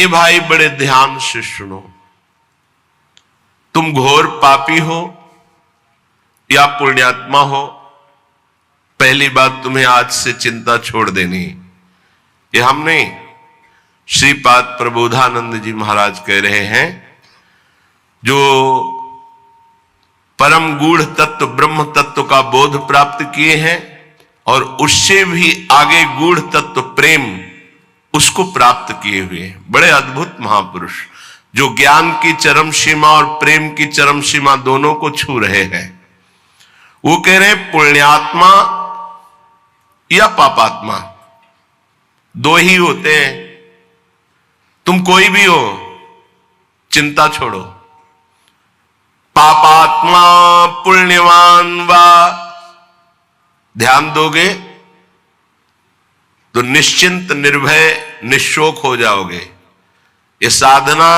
हे भाई बड़े ध्यान से सुनो, तुम घोर पापी हो या पुण्यात्मा हो, पहली बात तुम्हें आज से चिंता छोड़ देनी। ये हम नहीं, श्रीपाद प्रबोधानंद जी महाराज कह रहे हैं, जो परम गूढ़ तत्व ब्रह्म तत्व का बोध प्राप्त किए हैं और उससे भी आगे गूढ़ तत्व प्रेम उसको प्राप्त किए हुए हैं, बड़े अद्भुत महापुरुष जो ज्ञान की चरम सीमा और प्रेम की चरम सीमा दोनों को छू रहे हैं। वो कह रहे हैं पुण्यात्मा या पापात्मा दो ही होते हैं, तुम कोई भी हो चिंता छोड़ो। पापात्मा पुण्यवान वा, ध्यान दोगे तो निश्चिंत निर्भय निशोक हो जाओगे। ये साधना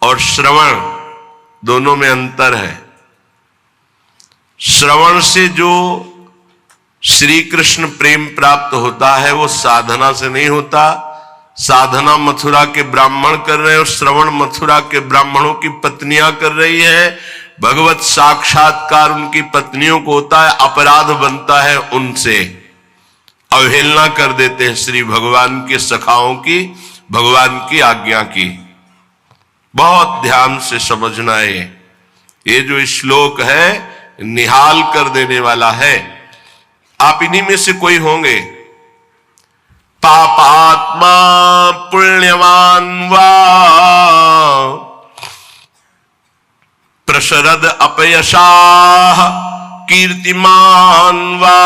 और श्रवण दोनों में अंतर है। श्रवण से जो श्री कृष्ण प्रेम प्राप्त होता है वो साधना से नहीं होता। साधना मथुरा के ब्राह्मण कर रहे हैं और श्रवण मथुरा के ब्राह्मणों की पत्नियां कर रही है। भगवत साक्षात्कार उनकी पत्नियों को होता है, अपराध बनता है उनसे, अवहेलना कर देते हैं श्री भगवान के सखाओं की, भगवान की आज्ञा की। बहुत ध्यान से समझना है, ये जो श्लोक है निहाल कर देने वाला है। आप इन्हीं में से कोई होंगे। पापात्मा पुण्यवान वा प्रशरद अपयशाह कीर्तिमान वा,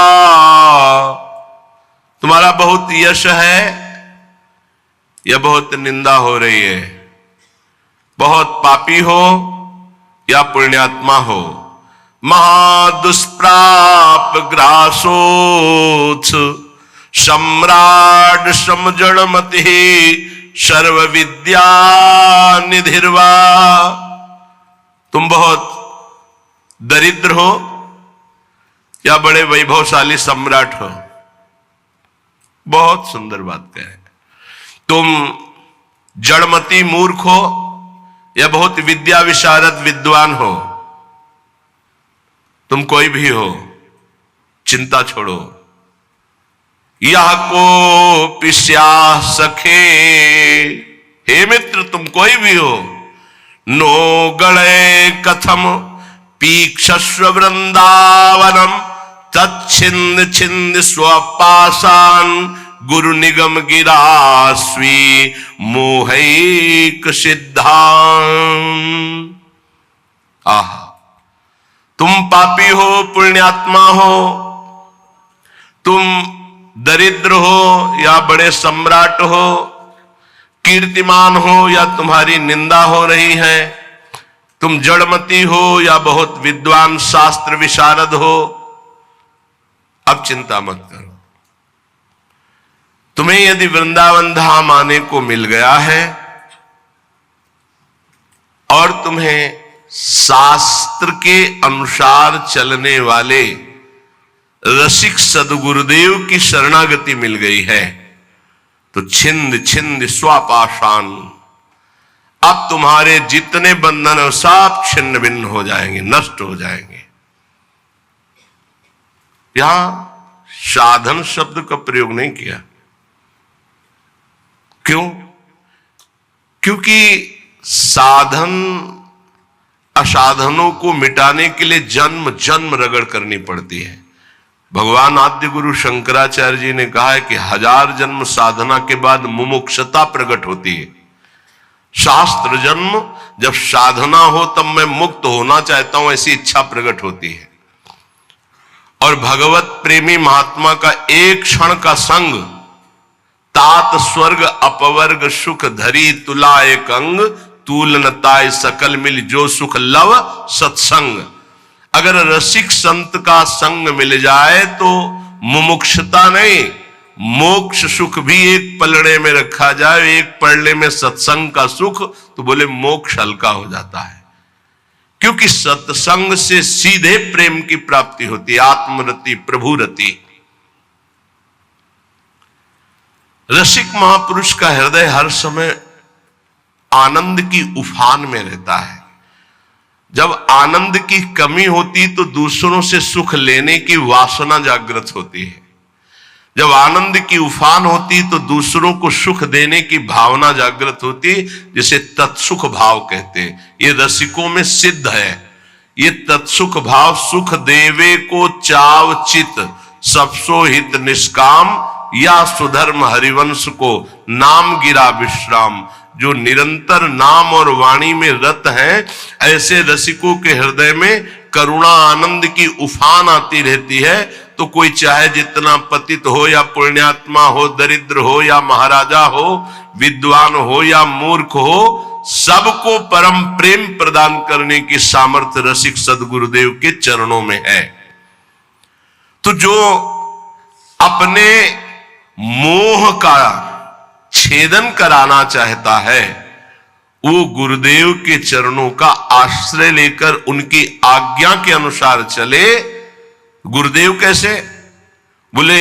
तुम्हारा बहुत यश है या बहुत निंदा हो रही है, बहुत पापी हो या पुण्यात्मा हो। महादुष्प्राप ग्रासोत्स सम्राट समजड़मति सर्व विद्या निधिर्वा, तुम बहुत दरिद्र हो या बड़े वैभवशाली सम्राट हो। बहुत सुंदर बात कहे। तुम जड़मती मूर्ख हो या बहुत विद्या विशारद विद्वान हो, तुम कोई भी हो चिंता छोड़ो। यह को पिस्या सखे, हे मित्र तुम कोई भी हो, नो गणे कथम पीक्षस्व वृंदावनम तच्छिंद छिंद स्वपासान गुरु निगम गिरास्वी मोहैक सिद्धान। आह, तुम पापी हो पुण्यात्मा हो, तुम दरिद्र हो या बड़े सम्राट हो, कीर्तिमान हो या तुम्हारी निंदा हो रही है, तुम जड़मती हो या बहुत विद्वान शास्त्र विशारद हो, अब चिंता मत करो। तुम्हें यदि वृंदावन धाम आने को मिल गया है और तुम्हें शास्त्र के अनुसार चलने वाले रसिक सदगुरुदेव की शरणागति मिल गई है, तो छिंद छिंद स्वापाशान, अब तुम्हारे जितने बंधन है सब छिन्न भिन्न हो जाएंगे, नष्ट हो जाएंगे। यहां साधन शब्द का प्रयोग नहीं किया। क्यों? क्योंकि साधन असाधनों को मिटाने के लिए जन्म जन्म रगड़ करनी पड़ती है। भगवान आद्य गुरु शंकराचार्य जी ने कहा है कि 1000 जन्म साधना के बाद मुमुक्षता प्रकट होती है। शास्त्र जन्म जब साधना हो तब मैं मुक्त होना चाहता हूं ऐसी इच्छा प्रकट होती है। और भगवत प्रेमी महात्मा का एक क्षण का संग तात स्वर्ग अपवर्ग सुख धरी तुला एक अंग तूल नताय सकल मिल जो सुख लव सत्संग। अगर रसिक संत का संग मिल जाए तो मुमुक्षता नहीं, मोक्ष सुख भी एक पलड़े में रखा जाए, एक पलड़े में सत्संग का सुख, तो बोले मोक्ष हल्का हो जाता है। क्योंकि सत्संग से सीधे प्रेम की प्राप्ति होती है, आत्मरति प्रभुरति। रसिक महापुरुष का हृदय हर समय आनंद की उफान में रहता है। जब आनंद की कमी होती तो दूसरों से सुख लेने की वासना जागृत होती है। जब आनंद की उफान होती तो दूसरों को सुख देने की भावना जागृत होती, जिसे तत्सुख भाव कहते हैं। ये रसिकों में सिद्ध है। ये तत्सुख भाव, सुख देवे को चाव चित, सबसो हित निष्काम, या सुधर्म हरिवंश को नाम गिरा विश्राम। जो निरंतर नाम और वाणी में रत हैं, ऐसे रसिकों के हृदय में करुणा आनंद की उफान आती रहती है। तो कोई चाहे जितना पतित हो या पुण्यात्मा हो, दरिद्र हो या महाराजा हो, विद्वान हो या मूर्ख हो, सबको परम प्रेम प्रदान करने की सामर्थ्य रसिक सदगुरुदेव के चरणों में है। तो जो अपने मोह का छेदन कराना चाहता है, वो गुरुदेव के चरणों का आश्रय लेकर उनकी आज्ञा के अनुसार चले। गुरुदेव कैसे? बोले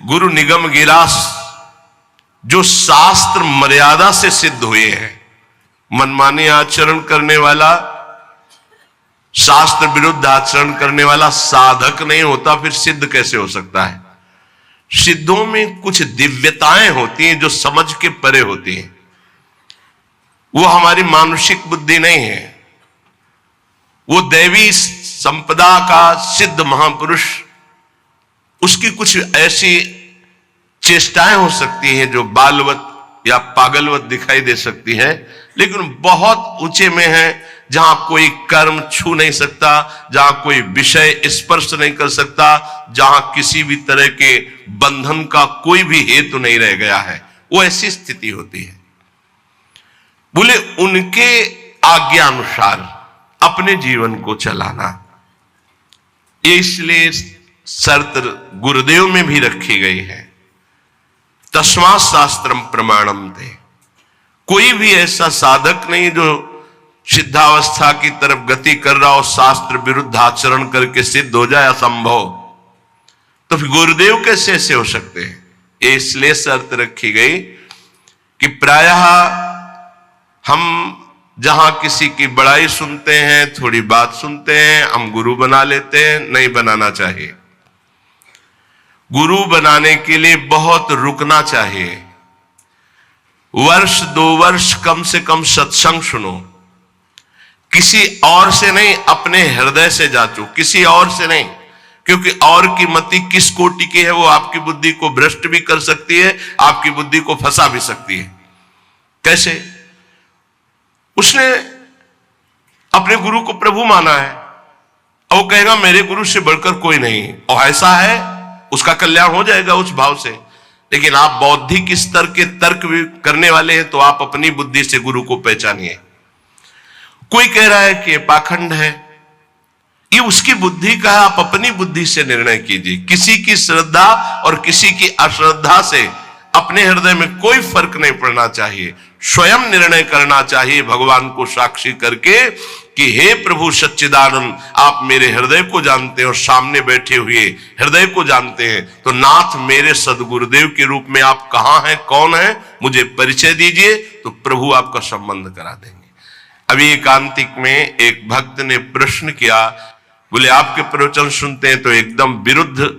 गुरु निगम गिरास, जो शास्त्र मर्यादा से सिद्ध हुए हैं। मनमाने आचरण करने वाला, शास्त्र विरुद्ध आचरण करने वाला साधक नहीं होता, फिर सिद्ध कैसे हो सकता है? सिद्धों में कुछ दिव्यताएं होती हैं जो समझ के परे होती हैं। वो हमारी मानसिक बुद्धि नहीं है। वो दैवी संपदा का सिद्ध महापुरुष, उसकी कुछ ऐसी चेष्टाएं हो सकती हैं जो बालवत या पागलवत दिखाई दे सकती है, लेकिन बहुत ऊंचे में है, जहां कोई कर्म छू नहीं सकता, जहां कोई विषय स्पर्श नहीं कर सकता, जहां किसी भी तरह के बंधन का कोई भी हेतु नहीं रह गया है। वो ऐसी स्थिति होती है। बोले उनके आज्ञा अनुसार अपने जीवन को चलाना, ये इसलिए शर्त गुरुदेव में भी रखी गई है। तस्मात् शास्त्रम प्रमाणम थे। कोई भी ऐसा साधक नहीं जो सिद्धावस्था की तरफ गति कर रहा हो, शास्त्र विरुद्ध आचरण करके सिद्ध हो जाए, असंभव। तो फिर गुरुदेव कैसे ऐसे हो सकते हैं? ये इसलिए शर्त रखी गई कि प्रायः हम जहां किसी की बड़ाई सुनते हैं, थोड़ी बात सुनते हैं, हम गुरु बना लेते हैं। नहीं बनाना चाहिए। गुरु बनाने के लिए बहुत रुकना चाहिए। वर्ष 2 वर्ष कम से कम सत्संग सुनो। किसी और से नहीं, अपने हृदय से जांचो, किसी और से नहीं। क्योंकि और की मति किस कोटि की है, वो आपकी बुद्धि को भ्रष्ट भी कर सकती है, आपकी बुद्धि को फंसा भी सकती है। कैसे? उसने अपने गुरु को प्रभु माना है और वो कहेगा मेरे गुरु से बढ़कर कोई नहीं, और ऐसा है, उसका कल्याण हो जाएगा उस भाव से। लेकिन आप बौद्धिक स्तर के तर्क भी करने वाले हैं, तो आप अपनी बुद्धि से गुरु को पहचानिए। कोई कह रहा है कि ये पाखंड है, ये उसकी बुद्धि का है, आप अपनी बुद्धि से निर्णय कीजिए। किसी की श्रद्धा और किसी की अश्रद्धा से अपने हृदय में कोई फर्क नहीं पड़ना चाहिए। स्वयं निर्णय करना चाहिए भगवान को साक्षी करके कि हे प्रभु सच्चिदानंद, आप मेरे हृदय को जानते हैं और सामने बैठे हुए हृदय को जानते हैं। तो नाथ, मेरे सदगुरुदेव के रूप में आप कहां हैं, कौन है, मुझे परिचय दीजिए, तो प्रभु आपका संबंध करा देंगे। अभी एकांतिक में एक भक्त ने प्रश्न किया, बोले आपके प्रवचन सुनते हैं तो एकदम विरुद्ध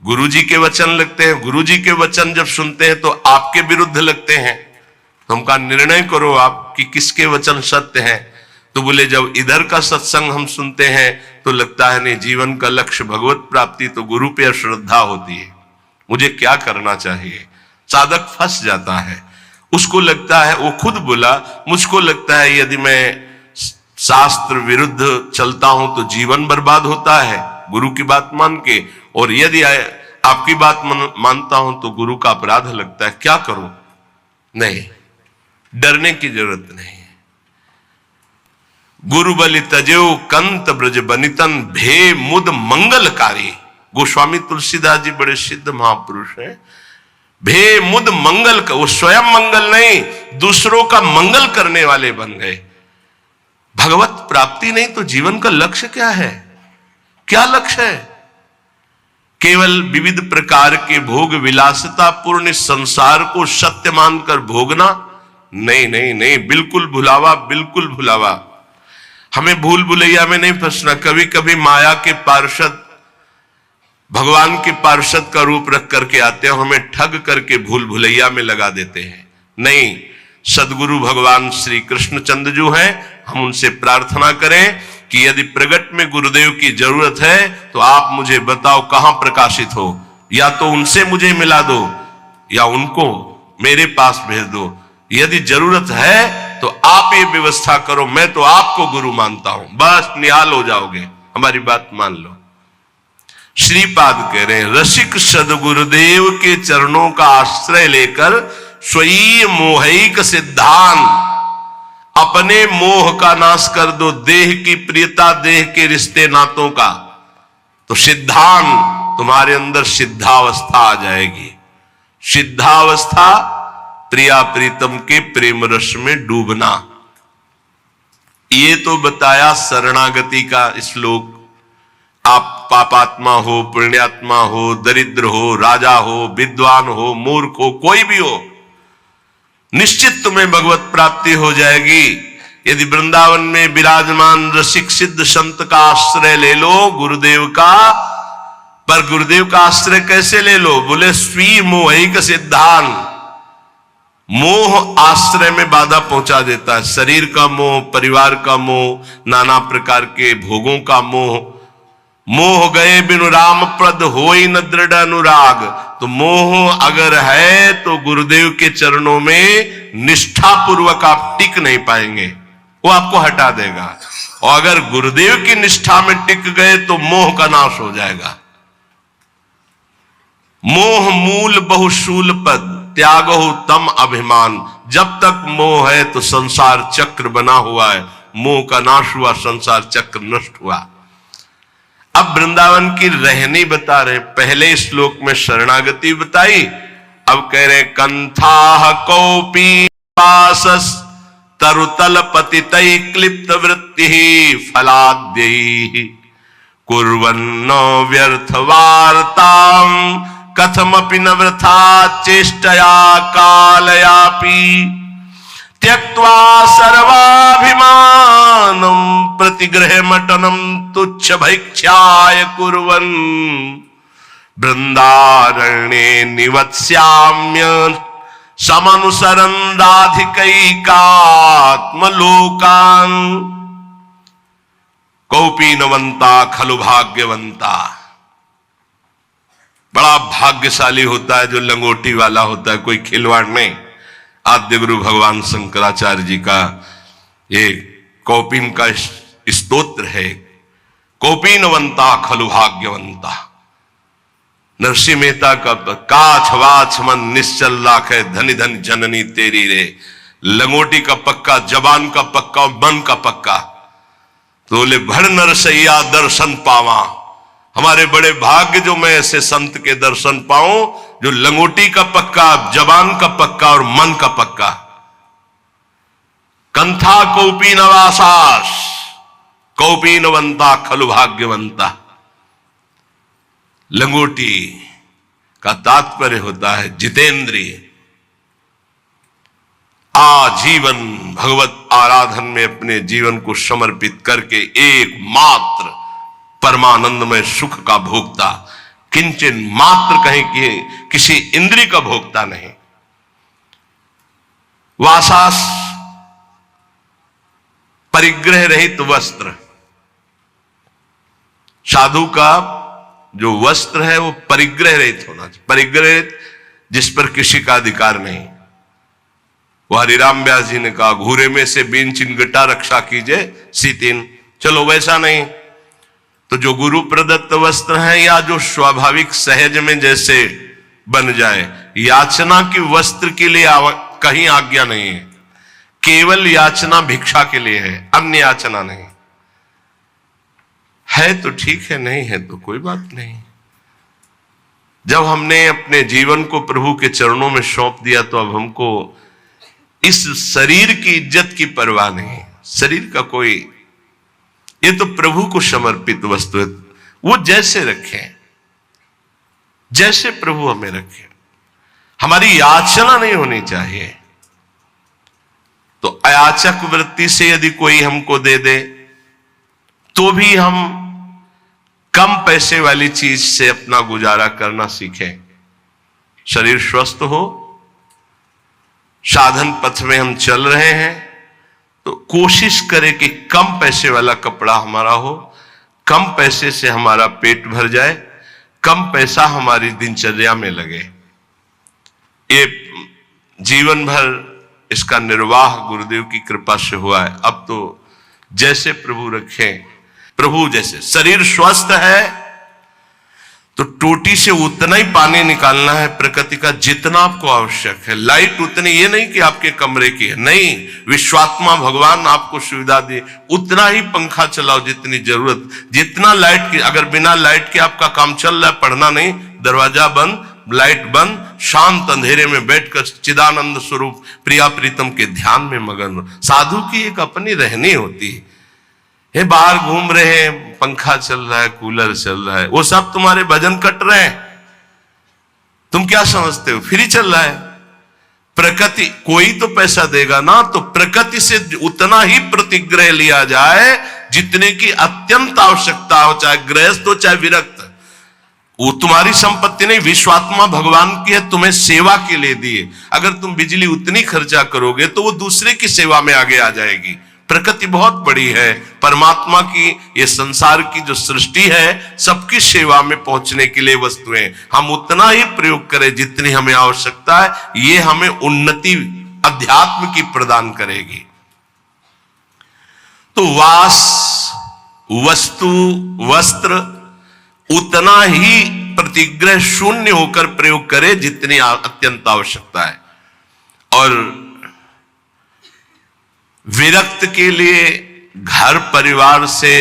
गुरुजी के वचन लगते हैं, गुरुजी के वचन जब सुनते हैं तो आपके विरुद्ध लगते हैं। तो हम कहा निर्णय करो आप कि किसके वचन सत्य हैं। तो बोले जब इधर का सत्संग हम सुनते हैं तो लगता है नहीं, जीवन का लक्ष्य भगवत प्राप्ति, तो गुरु पे श्रद्धा होती है, मुझे क्या करना चाहिए। साधक फंस जाता है। उसको लगता है, वो खुद बोला, मुझको लगता है यदि मैं शास्त्र विरुद्ध चलता हूं तो जीवन बर्बाद होता है गुरु की बात मान के, और यदि आपकी बात मानता हूं तो गुरु का अपराध लगता है, क्या करूं? नहीं, डरने की जरूरत नहीं है। गुरु बलि तजेऊ कंत ब्रज बनितन, भे मुद मंगलकारी। गोस्वामी तुलसीदास जी बड़े सिद्ध महापुरुष हैं। भे मुद मंगल, वो स्वयं मंगल नहीं, दूसरों का मंगल करने वाले बन गए। भगवत प्राप्ति नहीं तो जीवन का लक्ष्य क्या है? क्या लक्ष्य है? केवल विविध प्रकार के भोग विलासिता पूर्ण संसार को सत्य मानकर भोगना, नहीं नहीं नहीं, बिल्कुल भुलावा, बिल्कुल भुलावा। हमें भूल भुलैया में नहीं फंसना। कभी कभी माया के पार्षद भगवान के पार्षद का रूप रख करके आते हैं, हमें ठग करके भूल भुलैया में लगा देते हैं। नहीं, सदगुरु भगवान श्री कृष्णचंद्र जो हैं, हम उनसे प्रार्थना करें कि यदि प्रगट में गुरुदेव की जरूरत है तो आप मुझे बताओ कहां प्रकाशित हो, या तो उनसे मुझे मिला दो या उनको मेरे पास भेज दो। यदि जरूरत है तो आप ये व्यवस्था करो, मैं तो आपको गुरु मानता हूं, बस निहाल हो जाओगे। हमारी बात मान लो। श्रीपाद कह रहे हैं, रसिक सदगुरुदेव के चरणों का आश्रय लेकर स्वयं मोहिक सिद्धांत, अपने मोह का नाश कर दो, देह की प्रियता, देह के रिश्ते नातों का, तो सिद्धांत तुम्हारे अंदर सिद्धावस्था आ जाएगी। सिद्धावस्था प्रिया प्रीतम के प्रेम रस में डूबना। ये तो बताया शरणागति का श्लोक। आप पापात्मा हो, पुण्यात्मा हो, दरिद्र हो, राजा हो, विद्वान हो, मूर्ख हो, कोई भी हो, निश्चित तुम्हें भगवत प्राप्ति हो जाएगी यदि वृंदावन में विराजमान रसिक सिद्ध संत का आश्रय ले लो, गुरुदेव का। पर गुरुदेव का आश्रय कैसे ले लो? बोले स्वी मोहिक सिद्धांत। मोह आश्रय में बाधा पहुंचा देता है। शरीर का मोह, परिवार का मोह, नाना प्रकार के भोगों का मोह। मोह गए बिनु राम प्रद होई न दृढ़ अनुराग। तो मोह अगर है तो गुरुदेव के चरणों में निष्ठा पूर्वक आप टिक नहीं पाएंगे, वो आपको हटा देगा। और अगर गुरुदेव की निष्ठा में टिक गए तो मोह का नाश हो जाएगा। मोह मूल बहुशूल पद, त्यागो तम अभिमान। जब तक मोह है तो संसार चक्र बना हुआ है। मोह का नाश हुआ, संसार चक्र नष्ट हुआ। अब वृंदावन की रहनी बता रहे। पहले श्लोक में शरणागति बताई, अब कह रहे कंथा कौपी पासस तरुतल पतितै क्लिप्त वृत्ति फलाद्यै कुर्वन्नो व्यर्थ वार्ताम कथमपि न वृथा चेष्टया कालयापि त्यक्त्वा सर्वाभिमानं प्रतिगृहमटनं तुच्छ भैक्षाय कुर्वन् वृंदारण्ये निवत्स्याम्य समनुसरन् राधिकैकात्मलोकान्। कौपीनवंता खलु भाग्यवंता। बड़ा भाग्यशाली होता है जो लंगोटी वाला होता है, कोई खिलवाड़ नहीं। आद्य गुरु भगवान शंकराचार्य जी का ये कौपीन का स्तोत्र है। कौपीनवंता खलु भाग्यवंता। नरसिंह मेहता का काछ वाछ मन निश्चल लाखे धनी धन जननी तेरी रे। लंगोटी का पक्का, जबान का पक्का, मन का पक्का। तो बोले भड़ नरसैया दर्शन पावा। हमारे बड़े भाग्य जो मैं ऐसे संत के दर्शन पाऊं जो लंगोटी का पक्का, जबान का पक्का और मन का पक्का। कंथा कौपीनवासास कौपीनवंता खलु भाग्यवंता। लंगोटी का तात्पर्य होता है जितेंद्रिय। आजीवन भगवत आराधन में अपने जीवन को समर्पित करके एकमात्र परमानंदमय सुख का भोक्ता, किंचन मात्र कहीं कि किसी इंद्रिय का भोक्ता नहीं। वासास परिग्रह रहित वस्त्र। साधु का जो वस्त्र है वो परिग्रह रहित होना चाहिए। परिग्रह जिस पर किसी का अधिकार नहीं। वो हरिराम व्यास जी ने कहा घूरे में से बीन चिनगटा रक्षा कीजिए सीतिन। चलो वैसा नहीं तो जो गुरु प्रदत्त वस्त्र हैं या जो स्वाभाविक सहज में जैसे बन जाए। याचना की वस्त्र के लिए कहीं आज्ञा नहीं है। केवल याचना भिक्षा के लिए है, अन्य याचना नहीं है। तो ठीक है, नहीं है तो कोई बात नहीं। जब हमने अपने जीवन को प्रभु के चरणों में सौंप दिया तो अब हमको इस शरीर की इज्जत की परवाह नहीं। शरीर का कोई, ये तो प्रभु को समर्पित वस्तु है, वो जैसे रखें। जैसे प्रभु हमें रखे। हमारी याचना नहीं होनी चाहिए। तो अयाचक वृत्ति से यदि कोई हमको दे दे तो भी हम कम पैसे वाली चीज से अपना गुजारा करना सीखें। शरीर स्वस्थ हो, साधन पथ में हम चल रहे हैं, तो कोशिश करें कि कम पैसे वाला कपड़ा हमारा हो, कम पैसे से हमारा पेट भर जाए, कम पैसा हमारी दिनचर्या में लगे। ये जीवन भर इसका निर्वाह गुरुदेव की कृपा से हुआ है। अब तो जैसे प्रभु रखें, प्रभु जैसे। शरीर स्वस्थ है तो टोटी से उतना ही पानी निकालना है प्रकृति का जितना आपको आवश्यक है। लाइट उतनी, ये नहीं कि आपके कमरे की है, नहीं, विश्वात्मा भगवान आपको सुविधा दे, उतना ही पंखा चलाओ जितनी जरूरत। जितना लाइट की, अगर बिना लाइट के आपका काम चल रहा है, पढ़ना नहीं, दरवाजा बंद, लाइट बंद, शांत अंधेरे में बैठकर चिदानंद स्वरूप प्रिया प्रीतम के ध्यान में मगन। साधु की एक अपनी रहनी होती है। बाहर घूम रहे हैं, पंखा चल रहा है, कूलर चल रहा है, वो सब तुम्हारे भजन कट रहे हैं। तुम क्या समझते हो, फ्री चल रहा है। प्रकृति, कोई तो पैसा देगा ना, तो प्रकृति से उतना ही प्रतिग्रह लिया जाए जितने की अत्यंत आवश्यकता हो, चाहे गृहस्थ हो चाहे विरक्त। वो तुम्हारी संपत्ति नहीं, विश्वात्मा भगवान की है, तुम्हें सेवा के लिए दिए। अगर तुम बिजली उतनी खर्चा करोगे तो वो दूसरे की सेवा में आगे आ जाएगी। प्रकृति बहुत बड़ी है, परमात्मा की, ये संसार की जो सृष्टि है, सबकी सेवा में पहुंचने के लिए वस्तुएं। हम उतना ही प्रयोग करें जितनी हमें आवश्यकता है, ये हमें उन्नति अध्यात्म की प्रदान करेगी। तो वास, वस्तु, वस्त्र उतना ही प्रतिग्रह शून्य होकर प्रयोग करे जितनी अत्यंत आवश्यकता है। और विरक्त के लिए घर परिवार से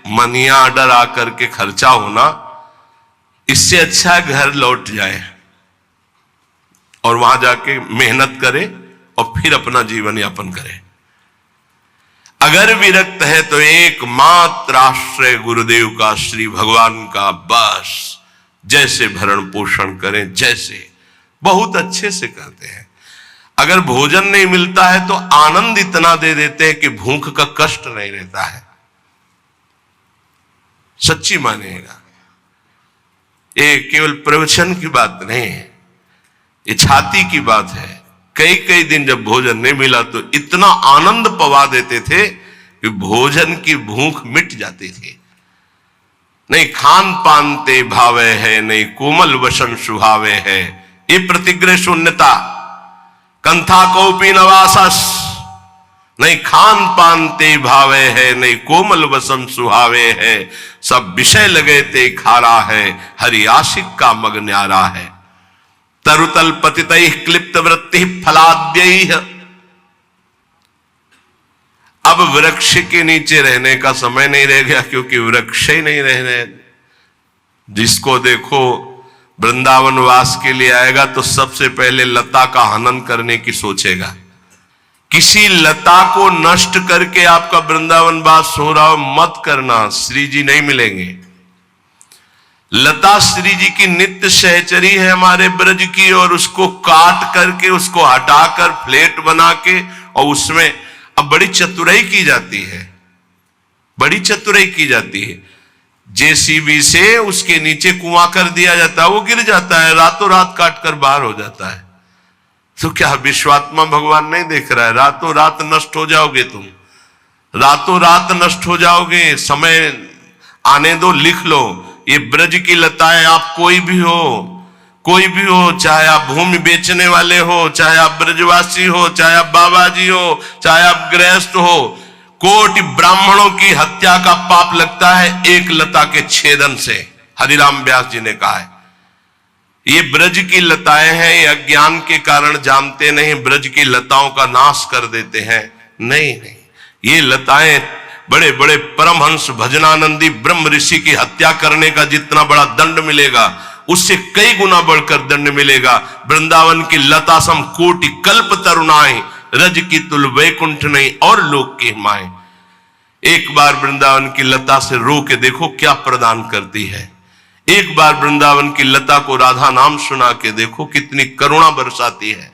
मनी ऑर्डर आकर के खर्चा होना, इससे अच्छा घर लौट जाए और वहां जाके मेहनत करे और फिर अपना जीवन यापन करे। अगर विरक्त है तो एकमात्र आश्रय गुरुदेव का, श्री भगवान का, बस जैसे भरण पोषण करें, जैसे बहुत अच्छे से करते हैं। अगर भोजन नहीं मिलता है तो आनंद इतना दे देते हैं कि भूख का कष्ट नहीं रहता है। सच्ची मानिएगा, ये केवल प्रवचन की बात नहीं है, ये छाती की बात है। कई कई दिन जब भोजन नहीं मिला तो इतना आनंद पवा देते थे कि भोजन की भूख मिट जाती थी। नहीं खान पान ते भावे है, नहीं कोमल वसन सुहावे है, ये प्रतिग्रह शून्यता। कंथा कौपी नवासस, नहीं खान पान ते भावे है, नहीं कोमल वसन सुहावे है, सब विषय लगे ते खारा है, हरि आशिक का मग न्यारा है। तरुतल पतितैः क्लिप्त वृत्ति फलाद्यैः। अब वृक्ष के नीचे रहने का समय नहीं रह गया, क्योंकि वृक्ष ही नहीं रहने। जिसको देखो वृंदावन वास के लिए आएगा तो सबसे पहले लता का हनन करने की सोचेगा। किसी लता को नष्ट करके आपका वृंदावन वास हो रहा हो, मत करना, श्री जी नहीं मिलेंगे। लता श्री जी की नित्य सहचरी है हमारे ब्रज की, और उसको काट करके, उसको हटाकर फ्लेट बना के, और उसमें अब बड़ी चतुराई की जाती है, बड़ी चतुराई की जाती है। जेसीबी से उसके नीचे कुआं कर दिया जाता है, वो गिर जाता है, रातों रात काट कर बाहर हो जाता है। तो क्या विश्वात्मा भगवान नहीं देख रहा है? रातों रात नष्ट हो जाओगे तुम, रातों रात नष्ट हो जाओगे। समय आने दो, लिख लो, ये ब्रज की लताएं, आप कोई भी हो, कोई भी हो, चाहे आप भूमि बेचने वाले हो, चाहे आप ब्रजवासी हो, चाहे आप बाबा जी हो, चाहे आप गृहस्थ हो, कोटि ब्राह्मणों की हत्या का पाप लगता है एक लता के छेदन से। हरिराम व्यास जी ने कहा है ये ब्रज की लताएं हैं, ये अज्ञान के कारण जानते नहीं, ब्रज की लताओं का नाश कर देते हैं। नहीं नहीं, ये लताएं बड़े बड़े परमहंस भजनानंदी ब्रह्म ऋषि की हत्या करने का जितना बड़ा दंड मिलेगा, उससे कई गुना बढ़कर दंड मिलेगा। वृंदावन की लता सम कोटि कल्प तरुणाएं, रज की तुल वैकुंठ नहीं और लोक की माएं। एक बार वृंदावन की लता से रो के देखो क्या प्रदान करती है। एक बार वृंदावन की लता को राधा नाम सुना के देखो, कितनी करुणा बरसाती है।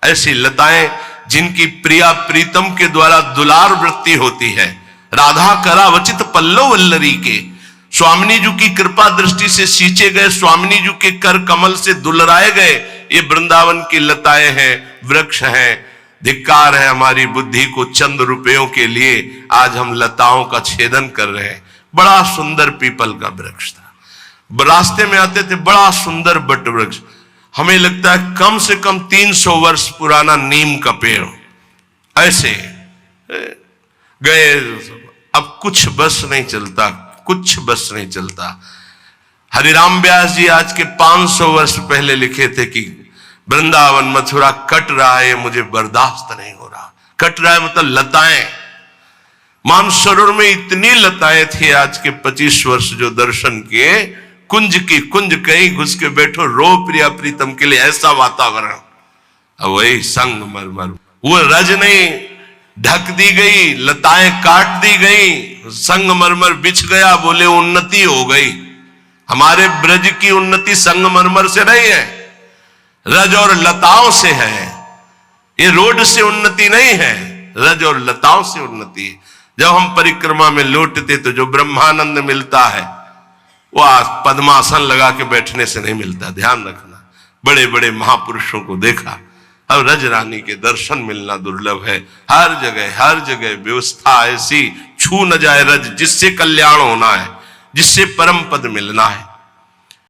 ऐसी लताएं जिनकी प्रिया प्रीतम के द्वारा दुलार वृत्ति होती है। राधा करावचित पल्लव वल्लरी के, स्वामिनी जी की कृपा दृष्टि से सींचे गए, स्वामिनी जी के कर कमल से दुलराए गए ये वृंदावन की लताएं हैं, वृक्ष हैं। धिक्कार है हमारी बुद्धि को, चंद रुपयों के लिए आज हम लताओं का छेदन कर रहे हैं। बड़ा सुंदर पीपल का वृक्ष था, रास्ते में आते थे, बड़ा सुंदर बट वृक्ष, हमें लगता है कम से कम 300 वर्ष पुराना नीम का पेड़। ऐसे गए, अब कुछ बस नहीं चलता, कुछ बस नहीं चलता। हरिराम व्यास जी आज के 500 वर्ष पहले लिखे थे कि वृंदावन मथुरा कट रहा है, मुझे बर्दाश्त नहीं हो रहा। कट रहा है मतलब लताएं, मानसरोवर में इतनी लताएं थी। आज के 25 वर्ष जो दर्शन किए, कुंज की कुंज कहीं घुस के बैठो, रो प्रिया प्रीतम के लिए, ऐसा वातावरण। अब वही संगमरमर, वो रज नहीं ढक दी गई, लताएं काट दी गई, संगमरमर बिछ गया, बोले उन्नति हो गई। हमारे ब्रज की उन्नति संगमरमर से नहीं है, रज और लताओं से है। ये रोड से उन्नति नहीं है, रज और लताओं से उन्नति है। जब हम परिक्रमा में लौटते तो जो ब्रह्मानंद मिलता है वो पद्मासन लगा के बैठने से नहीं मिलता, ध्यान रखना। बड़े बड़े महापुरुषों को देखा, अब रज रानी के दर्शन मिलना दुर्लभ है। हर जगह व्यवस्था ऐसी, छू न जाए रज, जिससे कल्याण होना है, जिससे परम पद मिलना है।